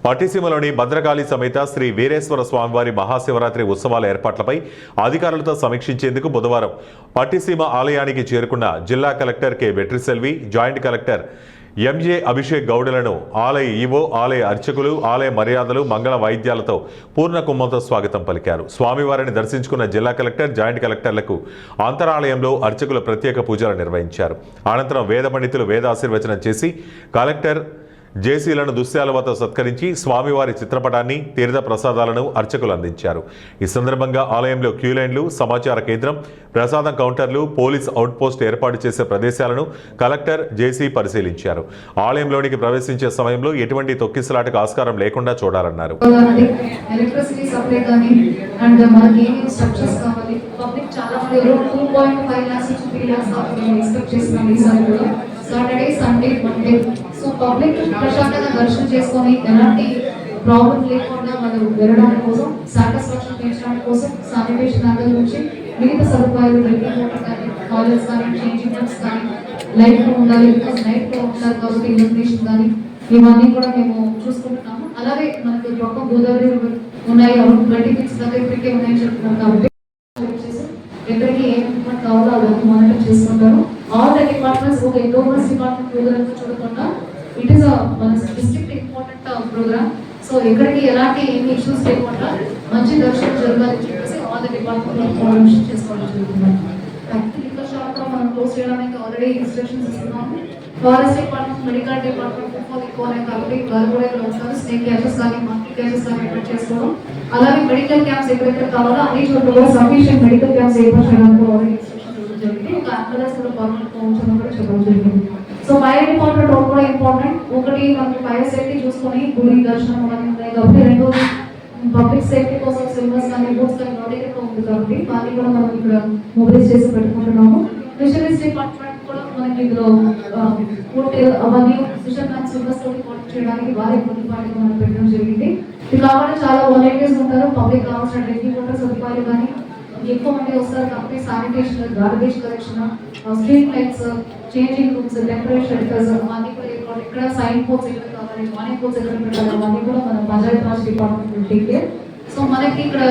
పట్టిసీమలోని భద్రకాళి సమేత శ్రీ వీరేశ్వర స్వామివారి మహాశివరాత్రి ఉత్సవాల ఏర్పాట్లపై అధికారులతో సమీక్షించేందుకు బుధవారం పట్టిసీమ ఆలయానికి చేరుకున్న జిల్లా collector K Vetriselvi, joint collector MJ Abhishek గౌడులను ఆలయ ఈవో, ఆలయ అర్చకులు, ఆలయ మర్యాదలు, మంగళ వాయిద్యాలతో పూర్ణ కుంభంతో స్వాగతం పలికారు. స్వామివారిని దర్శించుకున్న జిల్లా కలెక్టర్, జాయింట్ కలెక్టర్లకు అంతరాలయంలో అర్చకులు ప్రత్యేక పూజలు నిర్వహించారు. అనంతరం వేద పండితులు వేదాశీర్వచనం చేసి కలెక్టర్ జేసీలను దుశ్శాలువతో సత్కరించి స్వామివారి చిత్రపటాన్ని, తీర్థ ప్రసాదాలను అర్చకులు అందించారు. ఈ సందర్భంగా ఆలయంలో క్యూలైన్లు, సమాచార కేంద్రం, ప్రసాదం కౌంటర్లు, పోలీస్ అవుట్పోస్ట్ ఏర్పాటు చేసే ప్రదేశాలను కలెక్టర్, జేసీ పరిశీలించారు. ఆలయంలోనికి ప్రవేశించే సమయంలో ఎటువంటి తొక్కిసలాటకు ఆస్కారం లేకుండా చూడాలన్నారు. Saturday, Sunday, Monday so public ప్రశాంతంగా దర్శనం చేసుకొని ఎలాంటి ప్రాబ్లం లేకుండా వాళ్ళు వెళ్ళడానికి కోసం, సాటిస్ఫాక్షన్ పెంచడానికి కోసం శానిటేషన్ అంతా నుంచి మిగతా సదుపాయాలు, డ్రింకింగ్ వాటర్ కానీ, టాయిలెట్స్ కానీ, చేంజింగ్ రూమ్స్ కానీ, లైట్ ఉండాలి. బికాస్ నైట్ లో ఉంటారు కాబట్టి ఇల్యూమినేషన్ కానీ ఇవన్నీ కూడా మేము చూసుకుంటున్నాము. అలాగే మనకి పక్క గోదావరి ఉన్నాయి, 26 దగ్గర ఇప్పటికే ఉన్నాయని చెప్తున్నాం కాబట్టి ఎక్కడికి ఏం కావాలో అవన్నీ మానిటర్ చేసుకుంటారు. ఆల్ ద డిపార్ట్మెంట్స్ ఒక ఎండోమెంట్స్ డిపార్ట్మెంట్ ప్రోగ్రామ్ చూడకుండా ఇట్ ఈస్ మన డిస్ట్రిక్ట్ ఇంపార్టెంట్ ప్రోగ్రామ్. సో ఎక్కడికి ఎలాంటి ఏమి ఇష్యూస్ లేకుండా మంచి దర్శనం జరగాలని చెప్పేసి ఆల్ ద డిపార్ట్మెంట్ కోఆర్డినేషన్ చేసుకోవడం జరుగుతుంది. లిక్కర్ షాప్ కూడా మనం క్లోజ్ చేయడానికి ఆల్రెడీ ఇన్స్ట్రక్షన్స్ ఇస్తున్నాము. ఫారెస్ట్ డిపార్ట్మెంట్, మెడికల్ డిపార్ట్మెంట్ ఎక్కువ కాబట్టి వాళ్ళు కూడా ఇక్కడ వస్తారు. స్నేక్ క్యాచెస్ కానీ, మంకీ క్యాచెస్ కానీ ఏర్పాటు చేసుకోవడం, అలాగే మెడికల్ క్యాంప్స్ ఎక్కడెక్కడ కావాలో అన్ని చోట్ల కూడా సఫిషియెంట్ మెడికల్ క్యాంప్స్ ఏర్పాటు చేయడానికి ఆల్రెడీ ఇన్స్ట్రక్షన్స్ ఇవ్వడం జరిగింది. ఒక అంబులెన్స్ కూడా పర్మనెంట్ ఉంచడం కూడా చెప్పడం జరిగింది. సో ఫైర్ డిపార్ట్మెంట్ రోల్ కూడా ఇంపార్టెంట్. ఒకటి మనకి ఫైర్ సేఫ్టీ చూసుకొని గుడి దర్శనం అవన్నీ ఉంటాయి కాబట్టి, రెండోది పబ్లిక్ సేఫ్టీ కోసం సిల్వర్స్ కానీ, బోట్స్ కానీ నోటిఫికేట్ ఉంది కాబట్టి వాటిని కూడా మనం ఇక్కడ మొబిలైజ్ చేసి పెట్టుకుంటున్నాము. ఫిషరీస్ డిపార్ట్మెంట్ కూడా మనకి ఇందులో అవన్నీ ఫిషర్ మ్యాన్ సిల్వర్స్ తోటి కాంటాక్ట్ చేయడానికి వారి కొద్దిపాటిగా మనం పెట్టడం జరిగింది. ఇది కాబట్టి చాలా వాలంటీర్స్ ఉంటారు. పబ్లిక్ కావాల్సిన డ్రింకింగ్ వాటర్ సదుపాయాలు కానీ ఎక్కువ మంది వస్తారు కాబట్టి sanitation, garbage collection, street lights, changing rooms, temperature shelters అవన్నీ కూడా ఇక్కడ సైన్ బోర్డ్స్ ఎక్కడ కావాలి, వార్నింగ్ బోర్డ్స్ ఎక్కడ పెట్టాలి అవన్నీ కూడా మన Panchayat Raj department take care. So మనకి ఇక్కడ